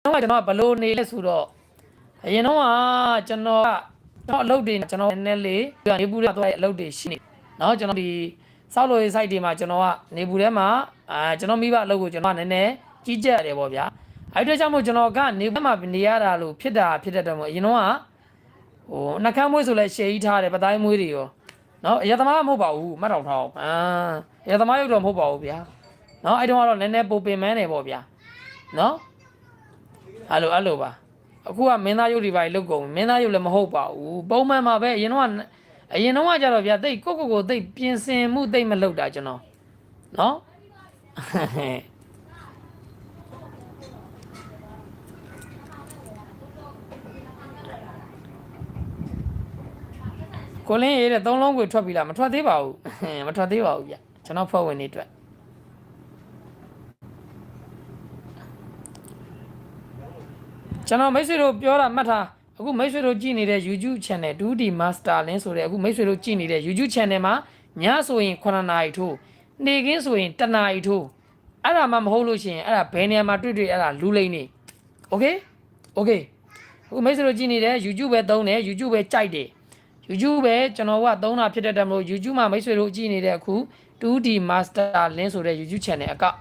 တော့ကျွန်တော်ဘလို့နေလဲဆိုတော့အရင်တော့ကျွန်တော်အလုပ်တွေကျွန်တော်နည်းနည်းလေးနေပူတဲ့သွားတဲ့အလုပ်တွေရှိနေเนาะကျွန်တော်ဒီစောက်လို့ရေး site တွေမှာကျွန်တော်ကနေပူထဲမှာကျွန်တော်မိဘအလုပ်ကိုကျွန်တော်နည်းနည်းကြီးကြပ်ရတယ်ပေါ့ဗျာအဲ့အတွက်ကြောင့်မို့ကျွန်တော်ကနေပူမှာနေရတာလို့ဖြစ်တဲ့တော့မို့အရင်တော့ဟိုနှကမ်းမွေးဆိုလဲရှယ်ကြီးထားတယ်ပတိုင်းမွေးတွေရောเนาะအရသမားမဟုတ်ပါဘူးမှတ်တော်ထားအောင်အရသမားရုပ်တော့မဟုတ်ပါဘူးဗျာเนาะအဲ့တော့နည်းနည်းပိုပင်မန်းနေပေါ့ဗျာเนาะအဲ့လိုပါအခုကမင်းသားရုပ်တွေပါလုတ်ကုန်မင်းသားရုပ်လည်းမဟုတ်ပါဘူးပုံမှန်မှာပဲအရင်တော့ကြတော့ဗျာတိတ်ကိုတိတ်ပြင်ဆင်မှုတိတ်မလုပ်တာကျွန်တော်နော်ကိုလင်းရေးတဲ့3လုံးကိုထွက်ပြီလားမထွက်သေးပါဘူးမထွက်သေးပါဘူးဗျကျွန်တော်ဖွဲ့ဝင်နေအတွက်ကျွန်တော်မိတ်ဆွေတို့ပြောတာမှတ်ထားအခုမိတ်ဆွေတို့ကြည့်နေတဲ့ YouTube channel 2D Master လင်းဆိုတဲ့အခုမိတ်ဆွေတို့ကြည့်နေတဲ့ YouTube channel မှာညဆိုရင်9နာရီထိုးနေခင်းဆိုရင်10နာရီထိုးအဲ့ဒါမှမဟုတ်လို့ရှိရင်အဲ့ဒါဘယ်နေရာမှာတွေ့အဲ့ဒါလူလိမ့်နေ Okay အခုမိတ်ဆွေတို့ကြည့်နေတဲ့ YouTube ပဲသုံးတယ် YouTube ပဲကြိုက်တယ် YouTube ပဲကျွန်တော်ကသုံးတာဖြစ်တဲ့တမလို့ YouTube မှာမိတ်ဆွေတို့ကြည့်နေတဲ့အခု 2D Master လင်းဆိုတဲ့ YouTube channel အကောင့်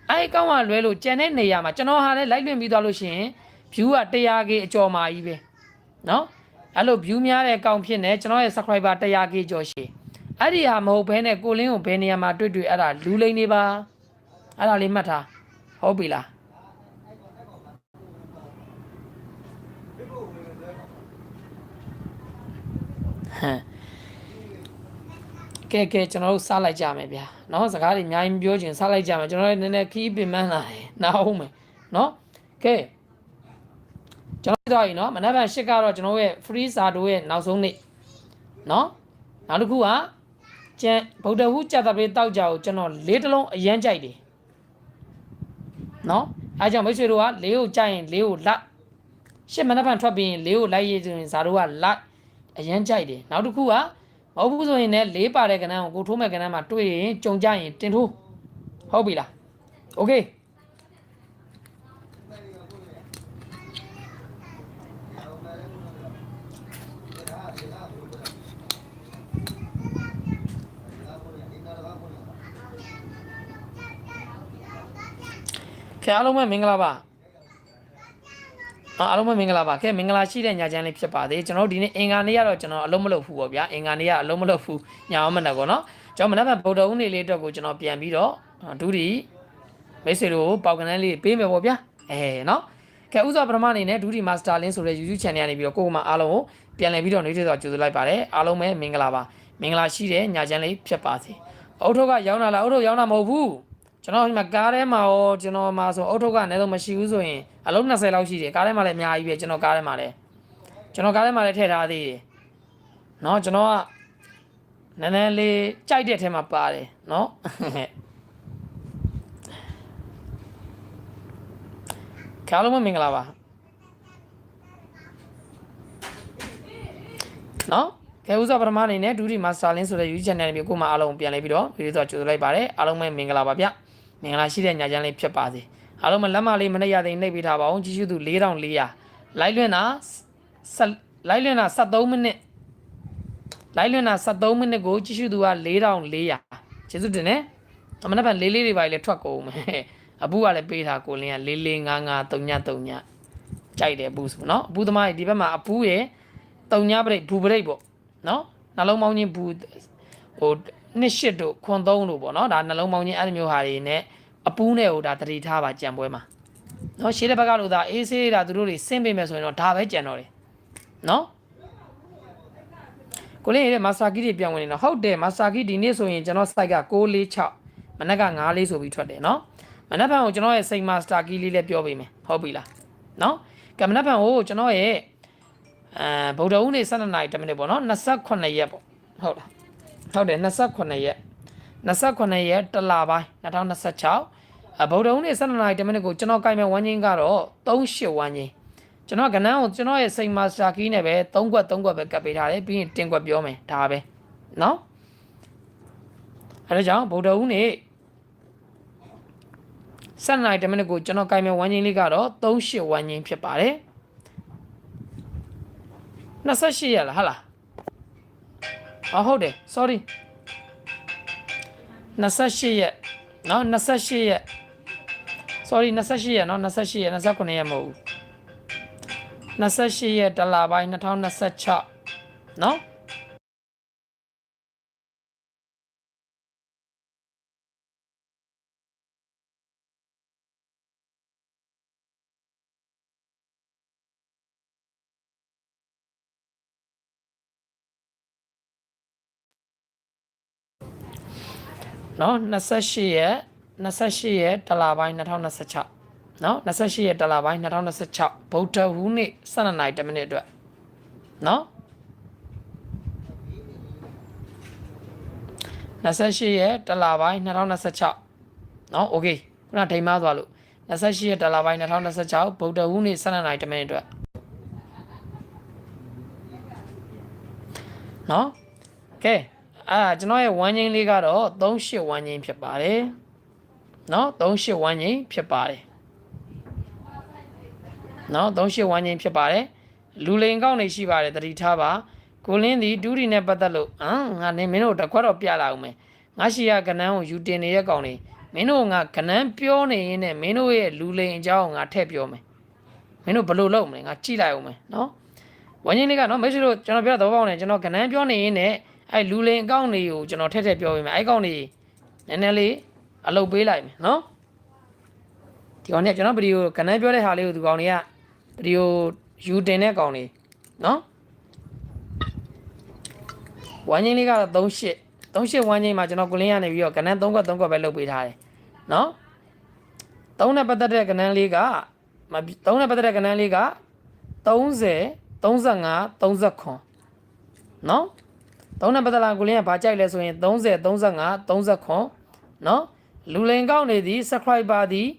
အဲ့အကောင့်ကလွဲလို့ကျန်တဲ့နေရာမှာကျွန်တော်ဟာလည်း like လွှင့်ပြီးသွားလို့ရှိရင်view က 100k အကျော်မာကြီးပဲเนาะအဲ့လို view များတဲ့အကောင့်ဖြစ်နေကျွန်တော်ရဲ့ subscriber 100k ကျော်ရှိအဲ့ဒီဟာမဟုတ်ဘဲနဲ့ကိုလင်းကိုဘယ်နေရာမှာတွေ့အဲ့ဒါလူလိမ့်နေပါအဲ့ဒါလေးမှတ်ထားဟုတ်ပြီလားကဲကျွန်တော်တို့စားလိုက်ကြမယ်ဗျာเนาะစကားတွေအများကြီးမပြောချင်စားလိုက်ကြမယ်ကျွန်တော်လည်းနည်းနည်းခီးပင်ပန်းလာတယ်နားအောင်မယ်เนาะကဲကျွန်တော်တို့နော်မနက်ဖြန်8ကတော့ကျွန်တော်ရဲ့ free စာတိုးရဲ့နောက်ဆုံးနေ့နော်နောက်တစ်ခုကကျန်ဗုဒ္ဓဟူးကြက်သပတေးတောက်ကြကိုကျွန်တော်၄တလုံးအရန်ကြိုက်တယ်နော်အဲကြောင့်မိတ်ဆွေတို့က၄ကိုကြိုက်ရင်၄ကိုလက်8မနက်ဖြန်ထွက်ပြီးရင်၄ကိုလိုက်ရည်ဆိုရင်ဇာတို့ကလက်အရန်ကြိုက်တယ်နောက်တစ်ခုကမဟုတ်ဘူးဆိုရင်လည်း၄ပါတဲ့ကဏ္ဍကိုကိုထိုးမဲ့ကဏ္ဍမှာတွေ့ရင်ကြုံကြရင်တင်ထိုးဟုတ်ပြီလားโอเคအားလုံးပဲမင်္ဂလာပါအားလုံးပဲမင်္ဂလာပါကဲမင်္ဂလာရှိတဲ့ညချမ်းလေးဖြစ်ပါသေးကျွန်တော်ဒီနေ့အင်္ဂါနေ့ကတော့ကျွန်တော်အလုံးမလုပ်ဘူးပေါ့ဗျာအင်္ဂါနေ့ကအလုံးမလုပ်ဘူးညအောင်မနဲ့ပေါ့နော်ကျွန်တော်မနက်ဖြန်ဗုဒ္ဓဦးနေ့လေးအတွက်ကိုကျွန်တော်ပြန်ပြီးတော့ဒုတိမိတ်ဆွေတို့ပေါက်ကနန်းလေးပေးမယ်ပေါ့ဗျာနော်ကဲဥစွာပထမအနေနဲ့ဒုတိမာစတာလင်းဆိုတဲ့ YouTube channel ကနေပြီးတော့ကိုယ်ကမှအားလုံးကိုပြန်လည်ပြီးတော့နေတဲ့ဆိုကြိုဆိုလိုက်ပါတယ်အားလုံးပဲမင်္ဂလာပါမင်္ဂလာရှိတဲ့ညချမ်းလေးဖြစ်ပါစေအုတ်ထုတ်ကရောင်းတာလားအုတ်ထုတ်ရောင်းတာမဟုတ်ဘူးကျွန်တော်ဒီမှာကားထဲမှာရောကျွန်တော်မှာဆိုအုတ်ထုတ်ကအနည်းဆုံးမရှိဘူးဆိုရင်အလုံး20လောက်ရှိတယ်ကားထဲမှာလည်းအများကြီးပဲကျွန်တော်ကားထဲမှာလည်းထည့်ထားသေးတယ်เนาะကျွန်တော်ကနည်းနည်းလေးကြိုက်တဲ့ထဲမှာပါတယ်เนาะအားလုံးမင်္ဂလာပါเนาะကဲဥစားပထမအနေနဲ့ဒုတိမာစတာလင်းဆိုတဲ့ YouTube channel နဲ့ကိုမှအားလုံးပြန်လဲပြီးတော့ဗီဒီယိုတော့ကြိုဆိုလိုက်ပါတယ်အားလုံးပဲမင်္ဂလာပါဗျမင်္ဂလာရှိတဲ့ညချမ်းလေးဖြစ်ပါစေအားလုံးမလက်မလေးမနေ့ရသိနှိပ်ပေးထားပါအောင်ကြည့်ရှုသူ4400လိုက်လွှင့်တာ73မိနစ်လိုက်လွှင့်တာ73မိနစ်ကိုကြည့်ရှုသူက4400ကျေးဇူးတင်တယ်မနေ့ကလေးလေးတွေပါလေထွက်ကုန်မယ်အပူကလည်းပေးထားကိုလင်းက445533ညကြိုက်တယ်အပူဆိုနော်အပူသမားဒီဘက်မှာအပူရဲ့3ညပရိတ်ဘူပရိတ်ပေါ့နော်နှလုံးပေါင်းချင်းဘူးဟို28တို့ခွန်3တို့ပေါ့နော်ဒါနှလုံးပေါင်းချင်းအဲ့လိုမျိုးဟာတွေနဲ့အပူးနဲ့ဟိုဒါတတိထားပါကြံပွဲမှာနော်ရှေ့တဲ့ဘက်ကလို့ဒါအေးဆေးတာသူတို့တွေဆင်းပေးမယ်ဆိုရင်တော့ဒါပဲကြံတော့တယ်နော်ကိုလေးရဲ့မာစတာကီတွေပြန်ဝင်နေတော့ဟုတ်တယ်မာစတာကီဒီနေ့ဆိုရင်ကျွန်တော် site က646မနက်က94ဆိုပြီးထွက်တယ်နော်မနက်ဖြန်ကိုကျွန်တော်ရဲ့စိတ်မာစတာကီလေးလည်းပြောပေးမယ်ဟုတ်ပြီလားနော်ကမနက်ဖြန်ကိုကျွန်တော်ရဲ့ဗုဒ္ဓဦးနေ့12နာရီ10မိနစ်ပေါ့နော်28ရက်ပေါ့ဟုတ်လားဟုတ်တယ်28ရက်တလပိုင်း2026ဗုဒ္ဓဦးနေ့12နာရီ10မိနစ်ကိုကျွန်တော်ကိုင်မဲ့ဝမ်းချင်းကတော့38ဝမ်းချင်းကျွန်တော်ကဏ္ဍကိုကျွန်တော်ရဲ့စိတ်မာစတာကီးနဲ့ပဲ3ခွက်ပဲကပ်ပေးထားတယ်ပြီးရင်တင်ခွက်ပြောမယ်ဒါပဲเนาะအဲဒါကြောင့်ဗုဒ္ဓဦးနေ့ 12နာရီ10မိနစ်ကိုကျွန်တော်ကိုင်မဲ့ဝမ်းချင်းလေးကတော့38ဝမ်းချင်းဖြစ်ပါတယ်28ရက်လားဟာလားဟုတ်တယ် sorry 28ရက်နော်28ရက် sorry 28ရက်နော်28ရက်29ရက်မဟုတ်ဘူး28ရက်တလပိုင်း2026နော်နော်28ရက်တလပိုင်း2026နော်28ရက်တလပိုင်း2026ဗုဒ္ဓဟူးနေ့12နာရီ10မိနစ်အတွက်နော်28ရက်တလပိုင်း2026နော်โอเคခုနထိမ်မသွားလို့28ရက်တလပိုင်း2026ဗုဒ္ဓဟူးနေ့12နာရီ10မိနစ်အတွက်နော်ကဲကျွန်တော်ရဲ့ဝမ်းချင်းလေးကတော့38ဝမ်းချင်းဖြစ်ပါတယ်နော်38ဝမ်းချင်းဖြစ်ပါတယ်နော်38ဝမ်းချင်းဖြစ်ပါတယ်လူလိန်ကောက်နေရှိပါတယ်တတိထားပါကိုလင်းဒီဒူးဒီနဲ့ပတ်သက်လို့ငါနေမင်းတို့တခွက်တော့ပြလာအောင်မယ်ငါရှိရကနန်းကိုယူတင်နေတဲ့ကောင်နေမင်းတို့ငါကနန်းပြောနေရင်းနဲ့မင်းတို့ရဲ့လူလိန်အကြောင်းငါထည့်ပြောမယ်မင်းတို့ဘယ်လိုလုပ်မလဲငါကြည့်လိုက်အောင်မယ်နော်ဝမ်းချင်းလေးကနော်မိတ်ဆွေတို့ကျွန်တော်ပြောတော့ပေါ့နေကျွန်တော်ကနန်းပြောနေရင်းနဲ့အဲ့လူလိန်အကောင့်တွေကိုကျွန်တော်ထည့်ပြောပေးမယ်အဲ့ကောင်တွေနည်းနည်းလေးအလုပ်ပေးလိုက်မယ်နော်ဒီကောင်เนี่ยကျွန်တော်ဗီဒီယိုကနန်းပြောတဲ့ဟာလေးကိုဒီကောင်တွေကဗီဒီယိုယူတင်တဲ့ကောင်တွေနော်ဝမ်းချင်းလေးကတော့38ဝမ်းချင်းမှာကျွန်တော်ကိုလင်းရနေပြီးတော့ကနန်း3ခွက်ပဲလုပ်ပေးထားတယ်နော်3နဲ့ပတ်သက်တဲ့ကနန်းလေးက3နဲ့ပတ်သက်တဲ့ကနန်းလေးက30 35 39နော်3နဲ့ပတ်သက်လာကိုလင်းကဘာကြိုက်လဲဆိုရင်30 35 39နော်လူလိန်ကောက်နေသည် subscriber သည်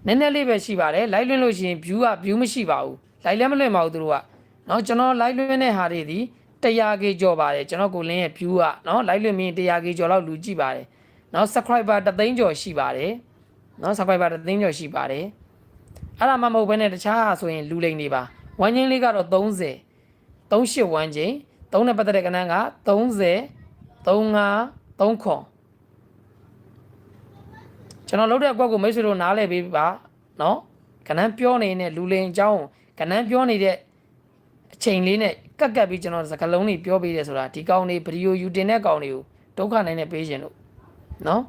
နည်းနည်းလေးပဲရှိပါတယ် live လွှင့်လို့ရှိရင် view မရှိပါဘူး live လည်းမလွှင့်ပါဘူးသူတို့ကနော်ကျွန်တော် live လွှင့်တဲ့ဟာတွေသည် 100k ကျော်ပါတယ်ကျွန်တော်ကိုလင်းရဲ့ view ကနော် live လွှင့်ပြီး 100k ကျော်လောက်လူကြည့်ပါတယ်နော် subscriber 3သိန်းကျော်ရှိပါတယ်နော် subscriber 3သိန်းကျော်ရှိပါတယ်အဲ့ဒါမှမဟုတ်ဘဲနဲ့တခြားဟာဆိုရင်လူလိန်တွေပါဝမ်းချင်းလေးကတော့30 38ဝမ်းချင်း3နဲ့ပတ်သက်တဲ့ကဏ္ဍက30 35 3ခွန်ကျွန်တော်လုပ်တဲ့အကွက်ကိုမိတ်ဆွေတို့နားလည်ပေးပါနော်ကဏ္ဍပြောနေတဲ့လူလိန်အကြောင်းကဏ္ဍပြောနေတဲ့အချိန်လေးနဲ့ကတ်ပြီးကျွန်တော်စကားလုံးတွေပြောပေးတယ်ဆိုတာဒီကောင်တွေဗီဒီယိုယူတင်တဲ့ကောင်တွေကိုဒုက္ခနိုင်နေပေးခြင်းလို့နော်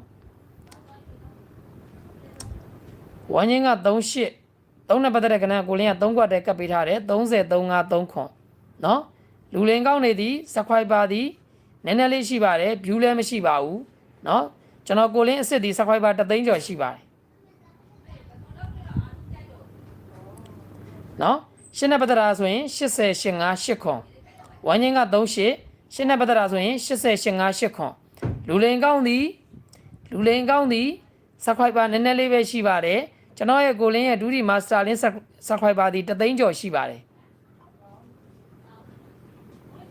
ဝမ်းချင်းက38 3နဲ့ပတ်သက်တဲ့ကဏ္ဍကိုလင်းက3ခွက်တည်းကတ်ပေးထားတယ်30 35 3ခွန်နော်လူလင်ကောင်းနေသည် subscriber သည်နည်းနည်းလေးရှိပါတယ် view လည်းမရှိပါဘူးเนาะကျွန်တော်ကိုလင်းအစ်စ်သည် subscriber 3သိန်းကျော်ရှိပါတယ်เนาะရှင်းတဲ့ပတ်သက်တာဆိုရင်80 85 8ခွန်ဝမ်းချင်းက38ရှင်းတဲ့ပတ်သက်တာဆိုရင်80 85 8ခွန်လူလင်ကောင်းသည် subscriber နည်းနည်းလေးပဲရှိပါတယ်ကျွန်တော်ရဲ့ကိုလင်းရဲ့ဒူးဒီမာစတာလင်း subscriber သည်3သိန်းကျော်ရှိပါတယ်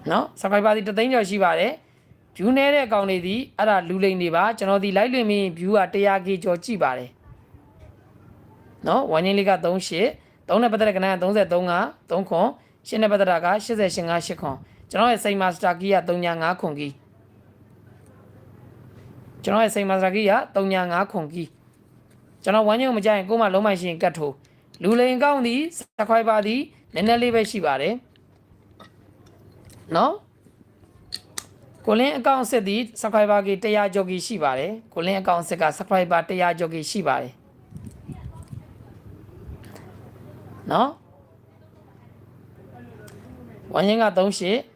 နော် subscriber ဒီ3သိန်းကျော်ရှိပါတယ် view နေတဲ့ကောင်တွေဒီအဲ့ဒါလူလိန်တွေပါကျွန်တော်ဒီ live လွှင့်ပြီး view က 100k ကျော်ကြည့်ပါတယ်နော်ဝမ်းချင်းလေးက38 3နဲ့ပတ်သက်တဲ့ကဏ္ဍက33 3ခွန်ရှင်းတဲ့ပတ်သက်တာက80 85 8ခွန်ကျွန်တော်ရဲ့စိန်မာစတာကီးက35ခွန်ကီးကျွန်တော်ရဲ့စိန်မာစတာကီးက35ခွန်ကီးကျွန်တော်ဝမ်းချင်းကိုမကြိုက်ရင်ကိုမလုံးမိုင်းရှင်ကတ်ထိုးလူလိန်ကောင်းဒီ subscriber ဒီနည်းနည်းလေးပဲရှိပါတယ်နော်ကိုလင်းအကောင့်စစ်သည် subscriber ကြီး100ကျော်ကြီးရှိပါတယ်ကိုလင်းအကောင့်စစ်က subscriber 100ကျော်ကြီးရှိပါတယ်နော်ဝမ်းချင်းက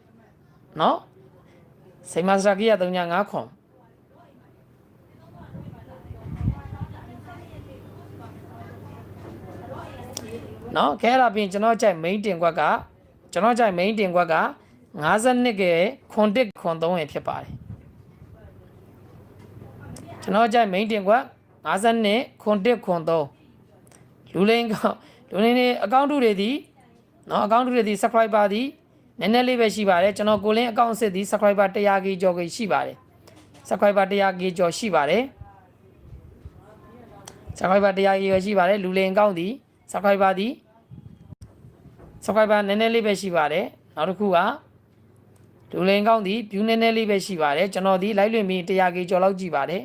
38နော်စိန်မစတာကြီးက35ခွန်နော်ခဲလာပြင်ကျွန်တော်ကြိုက် main တင်ကွက်က52ကခွန်1ခွန်3ရဖြစ်ပါတယ်ကျွန်တော်ကြိုက် main တင်ကွက်52ခွန်1ခွန်3လူလိန်တွေအကောင့်တွေဒီနော်အကောင့်တွေဒီ subscriber ဒီနည်းနည်းလေးပဲရှိပါတယ်ကျွန်တော်ကိုလင်းအကောင့်အစ်စ်ဒီ subscriber 100k ကျော်ရှိပါတယ် subscriber 100k ကျော်ရှိပါတယ် subscriber 100ကြီးပဲရှိပါတယ်လူလင်ကောင်းသည် subscriber သည် subscriber နည်းနည်းလေးပဲရှိပါတယ်နောက်တစ်ခုကလူလင်ကောင်းသည် view နည်းနည်းလေးပဲရှိပါတယ်ကျွန်တော်ဒီ live လွှင့်ပြီး 100k ကျော်လောက်ကြည့်ပါတယ်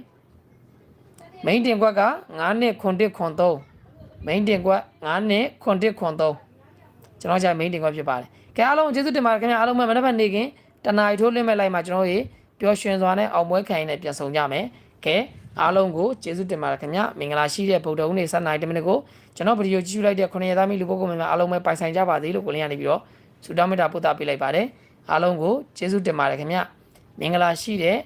main တင်ကွက်က9နှစ်ခွန်1ခွန်3 main တင်ကွက်9နှစ်ခွန်1ခွန်3ကျွန်တော်ကြာ main တင်ကွက်ဖြစ်ပါတယ်ကဲအားလုံးကျေးဇူးတင်ပါတယ်ခင်ဗျာအားလုံးမနေ့ကနေခင်တနာရီထိုးလွှင့်မဲ့လိုက်မှာကျွန်တော်ရေပျော်ရွှင်စွာနဲ့အောင်ပွဲခံရင်းနဲ့ပြန်ဆောင်ကြမယ်ကဲအားလုံးကိုကျေးဇူးတင်ပါတယ်ခင်ဗျာမင်္ဂလာရှိတဲ့ဗုဒ္ဓဦးနေ့7 နာရီ10မိနစ်ကိုကျွန်တော်ဗီဒီယိုကြည့်လိုက်တဲ့9ရက်သားမိလူပုဂ္ဂိုလ်များအားလုံးပဲပိုင်ဆိုင်ကြပါသေးလို့ကိုလင်းရနေပြီးတော့ဆုတောင်းမေတ္တာပို့သပေးလိုက်ပါတယ်အားလုံးကိုကျေးဇူးတင်ပါတယ်ခင်ဗျာမင်္ဂလာရှိတဲ့